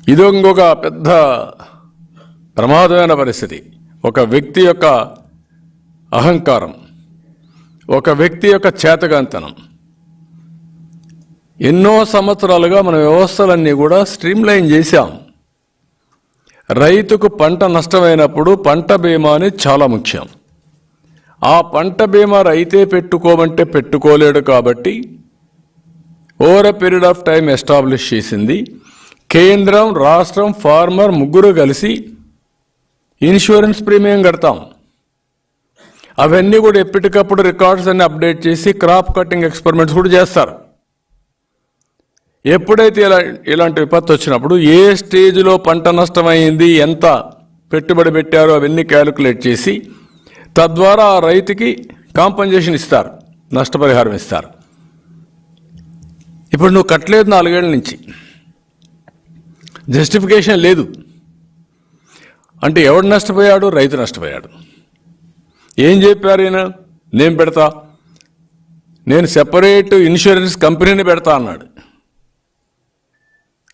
ఇది ఇంకొక పెద్ద ప్రమాదమైన పరిస్థితి. ఒక వ్యక్తి యొక్క అహంకారం, ఒక వ్యక్తి యొక్క చేతగాంతనం. ఎన్నో సంవత్సరాలుగా మన వ్యవస్థలన్నీ కూడా స్ట్రీమ్లైన్ చేశాం. రైతుకు పంట నష్టమైనప్పుడు పంట బీమా అనేది చాలా ముఖ్యం. ఆ పంట బీమా రైతే పెట్టుకోమంటే పెట్టుకోలేడు కాబట్టి over a period of time establish చేసింది. కేంద్రం, రాష్ట్రం, ఫార్మర్ ముగ్గురు కలిసి ఇన్సూరెన్స్ ప్రీమియం కడతాం. అవన్నీ కూడా ఎప్పటికప్పుడు రికార్డ్స్ అన్ని అప్డేట్ చేసి క్రాప్ కటింగ్ ఎక్స్పెరిమెంట్స్ కూడా చేస్తారు. ఎప్పుడైతే ఇలాంటి విపత్తు వచ్చినప్పుడు ఏ స్టేజ్లో పంట నష్టమైంది, ఎంత పెట్టుబడి పెట్టారో అవన్నీ క్యాలిక్యులేట్ చేసి తద్వారా ఆ రైతుకి కాంపన్సేషన్ ఇస్తారు, నష్టపరిహారం ఇస్తారు. ఇప్పుడు నువ్వు కట్టలేదు 4 ఏళ్ల నుంచి, జస్టిఫికేషన్ లేదు అంటే ఎవడు నష్టపోయాడు? రైతు నష్టపోయాడు. ఏం చెప్పారు ఈయన? నేను పెడతా, నేను సెపరేట్ ఇన్సూరెన్స్ కంపెనీని పెడతా అన్నాడు.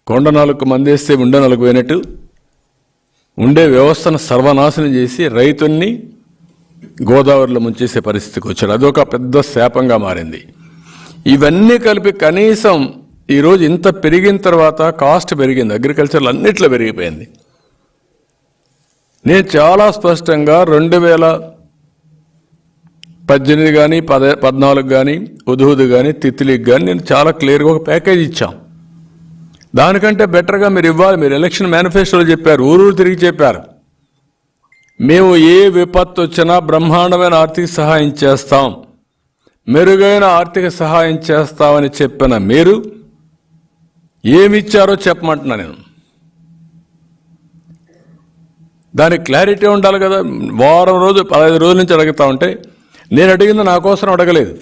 కొండ 4 మందేస్తే ఉండే 4 పోయినట్టు ఉండే వ్యవస్థను సర్వనాశనం చేసి రైతుల్ని గోదావరిలో ముంచేసే పరిస్థితికి వచ్చాడు. అదొక పెద్ద శాపంగా మారింది. ఇవన్నీ కలిపి కనీసం ఈరోజు ఇంత పెరిగిన తర్వాత కాస్ట్ పెరిగింది, అగ్రికల్చర్లో అన్నిట్లో పెరిగిపోయింది. నేను చాలా స్పష్టంగా 2018 కానీ 14 కానీ ఉదుహుదు కానీ తిత్లికి కానీ నేను చాలా క్లియర్గా ఒక ప్యాకేజ్ ఇచ్చాం. దానికంటే బెటర్గా మీరు ఇవ్వాలి. మీరు ఎలక్షన్ మేనిఫెస్టోలో చెప్పారు, ఊరు తిరిగి చెప్పారు, మేము ఏ విపత్తు వచ్చినా బ్రహ్మాండమైన ఆర్థిక సహాయం చేస్తాం, మెరుగైన ఆర్థిక సహాయం చేస్తామని చెప్పిన మీరు ఏమిచ్చారో చెప్పమంటున్నా. నేను దానికి క్లారిటీ ఉండాలి కదా. వారం రోజు 15 రోజుల నుంచి అడుగుతా ఉంటే నేను అడిగింది నా కోసం అడగలేదు,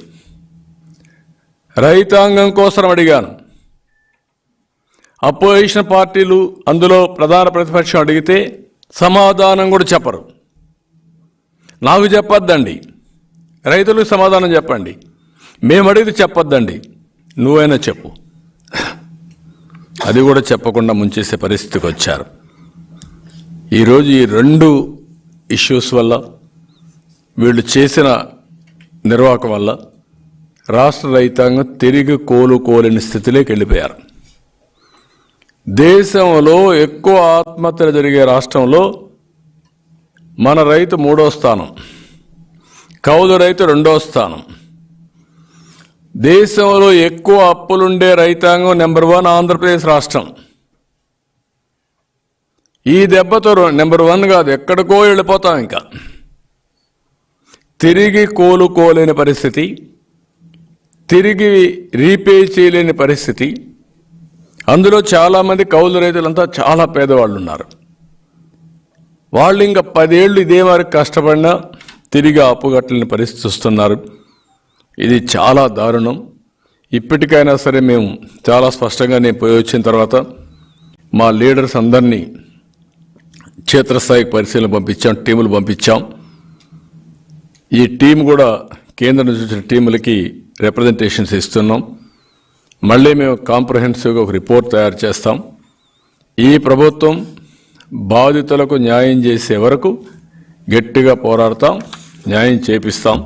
రైతాంగం కోసం అడిగాను. అపోజిషన్ పార్టీలు అందులో ప్రధాన ప్రతిపక్షం అడిగితే సమాధానం కూడా చెప్పరు. నాకు చెప్పొద్దండి, రైతులకు సమాధానం చెప్పండి, మేము అడిగితే చెప్పొద్దండి, నువ్వైనా చెప్పు. అది కూడా చెప్పకుండా ముంచేసే పరిస్థితికి వచ్చారు. ఈరోజు ఈ 2 ఇష్యూస్ వల్ల, వీళ్ళు చేసిన నిర్వాహకం వల్ల రాష్ట్ర రైతాంగం తిరిగి కోలుకోలేని స్థితిలోకి వెళ్ళిపోయారు. దేశంలో ఎక్కువ ఆత్మహత్యలు జరిగే రాష్ట్రంలో మన రైతు 3వ స్థానం, కౌలు రైతు 2వ స్థానం. దేశంలో ఎక్కువ అప్పులుండే రైతాంగం నెంబర్ 1 ఆంధ్రప్రదేశ్ రాష్ట్రం. ఈ దెబ్బతో నెంబర్ 1 కాదు, ఎక్కడికో వెళ్ళిపోతాం. ఇంకా తిరిగి కోలుకోలేని పరిస్థితి, తిరిగి రీపే చేయలేని పరిస్థితి. అందులో చాలామంది కౌలు రైతులంతా చాలా పేదవాళ్ళు ఉన్నారు. వాళ్ళు ఇంకా 10 ఏళ్ళు ఇదే వారికి కష్టపడినా తిరిగి అప్పుగట్టలేని పరిస్థితి వస్తున్నారు. ఇది చాలా దారుణం. ఇప్పటికైనా సరే మేము చాలా స్పష్టంగా నేను పోయి వచ్చిన తర్వాత మా లీడర్స్ అందరినీ క్షేత్రస్థాయికి పరిశీలన పంపించాం, టీములు పంపించాం. ఈ టీం కూడా కేంద్రం నుంచి వచ్చిన టీములకి రిప్రజెంటేషన్స్ ఇస్తున్నాం. మళ్ళీ మేము కాంప్రహెన్సివ్గా ఒక రిపోర్ట్ తయారు చేస్తాం. ఈ ప్రభుత్వం బాధితులకు న్యాయం చేసే వరకు గట్టిగా పోరాడతాం, న్యాయం చేపిస్తాం.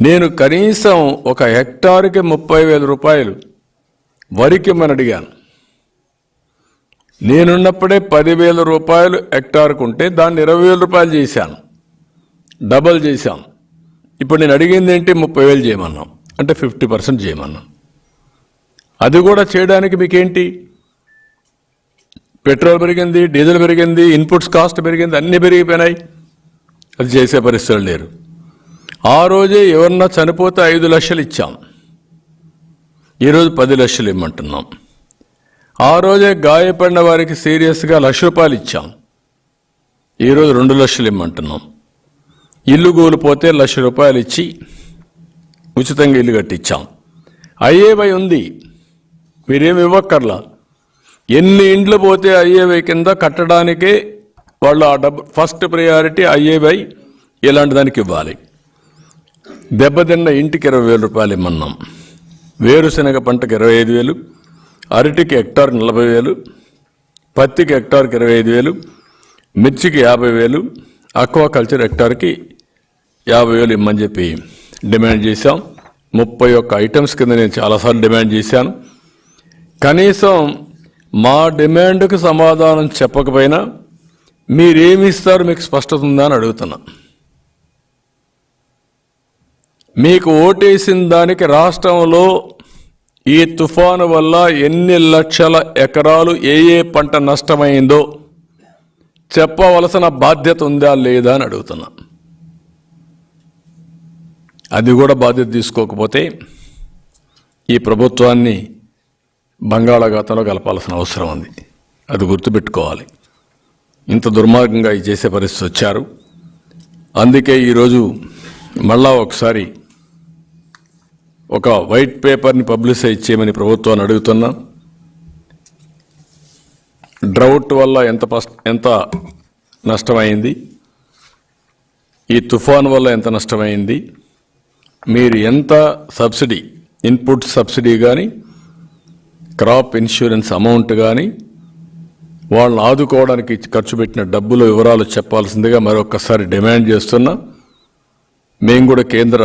నేను కనీసం ఒక హెక్టార్కి 30,000 రూపాయలు వరికి మనం అడిగాను. నేనున్నప్పుడే 10,000 రూపాయలు హెక్టార్కు ఉంటే దాన్ని 20,000 రూపాయలు చేశాను, డబల్ చేశాం. ఇప్పుడు నేను అడిగింది ఏంటి? 30,000 చేయమన్నాం, అంటే 50% చేయమన్నాం. అది కూడా చేయడానికి మీకేంటి? పెట్రోల్ పెరిగింది, డీజిల్ పెరిగింది, ఇన్పుట్స్ కాస్ట్ పెరిగింది, అన్నీ పెరిగిపోయినాయి. అది చేసే పరిస్థితులు లేరు. ఆ రోజే ఎవరన్నా చనిపోతే 5 లక్షలు ఇచ్చాం, ఈరోజు 10 లక్షలు ఇమ్మంటున్నాం. ఆ రోజే గాయపడిన వారికి సీరియస్గా 1,00,000 రూపాయలు ఇచ్చాం, ఈరోజు 2 లక్షలు ఇమ్మంటున్నాం. ఇల్లు కూలిపోతే 1,00,000 రూపాయలు ఇచ్చి ఉచితంగా ఇల్లు కట్టించాం. ఐఏవై ఉంది, మీరేమి ఇవ్వక్కర్లా. ఎన్ని ఇండ్లు పోతే ఐఏవై కింద కట్టడానికే వాళ్ళు ఆ డబ్బు ఫస్ట్ ప్రయారిటీ ఐఏవై ఇలాంటి దానికి ఇవ్వాలి. దెబ్బతిన్న ఇంటికి 20,000 రూపాయలు ఇమ్మన్నాం. వేరుశనగ పంటకు 25,000, అరటికి హెక్టార్ 40,000, పత్తికి హెక్టార్కి 25,000, మిర్చికి 50,000, అక్వాకల్చర్ హెక్టార్కి 50,000 ఇమ్మని చెప్పి డిమాండ్ చేశాం. 31 ఐటమ్స్ కింద నేను చాలాసార్లు డిమాండ్ చేశాను. కనీసం మా డిమాండ్కు సమాధానం చెప్పకపోయినా మీరేమి ఇస్తారు, మీకు స్పష్టత ఉందా అని అడుగుతున్నా. మీకు ఓటేసిన దానికి రాష్ట్రంలో ఈ తుఫాను వల్ల ఎన్ని లక్షల ఎకరాలు ఏ పంట నష్టమైందో చెప్పవలసిన బాధ్యత ఉందా లేదా అని అడుగుతున్నా. అది కూడా బాధ్యత తీసుకోకపోతే ఈ ప్రభుత్వాన్ని బంగాళాఖాతంలో కలపాల్సిన అవసరం ఉంది. అది గుర్తుపెట్టుకోవాలి. ఇంత దుర్మార్గంగా ఇది చేసే పరిస్థితి వచ్చారు. అందుకే ఈరోజు మళ్ళా ఒకసారి ఒక వైట్ పేపర్ని పబ్లిసైజ్ చేయమని ప్రభుత్వాన్ని అడుగుతున్నా. డ్రౌట్ వల్ల ఎంత నష్టమైంది, ఈ తుఫాన్ వల్ల ఎంత నష్టమైంది, మీరు ఎంత సబ్సిడీ, ఇన్పుట్ సబ్సిడీ కానీ క్రాప్ ఇన్సూరెన్స్ అమౌంట్ కానీ వాళ్ళని ఆదుకోవడానికి ఖర్చు పెట్టిన డబ్బుల వివరాలు చెప్పాల్సిందిగా మరొకసారి డిమాండ్ చేస్తున్నా. మేము కూడా కేంద్ర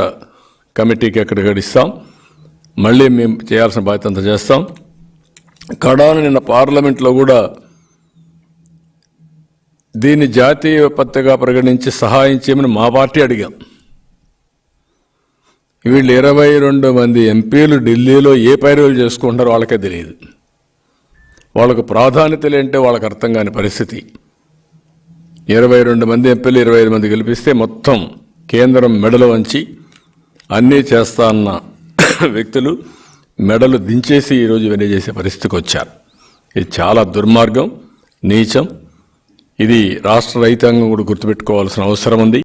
కమిటీకి ఎక్కడికక్కడ ఇస్తాం. మళ్ళీ మేము చేయాల్సిన బాధ్యత అంతా చేస్తాం. కడాను నిన్న పార్లమెంట్లో కూడా దీన్ని జాతీయ విపత్తుగా పరిగణించి సహాయం చేయమని మా పార్టీ అడిగాం. వీళ్ళు 22 మంది ఎంపీలు ఢిల్లీలో ఏ పైరువులు చేసుకుంటారో వాళ్ళకే తెలియదు. వాళ్ళకు ప్రాధాన్యతలు ఏంటో వాళ్ళకి అర్థం కాని పరిస్థితి. 22 మంది ఎంపీలు 25 మంది గెలిపిస్తే మొత్తం కేంద్రం మెడలు వంచి అన్నీ చేస్తా అన్న వ్యక్తులు మెడలు దించేసి ఈరోజు ఇవన్నీ చేసే పరిస్థితికి వచ్చారు. ఇది చాలా దుర్మార్గం, నీచం. ఇది రాష్ట్ర రైతాంగం కూడా గుర్తుపెట్టుకోవాల్సిన అవసరం ఉంది.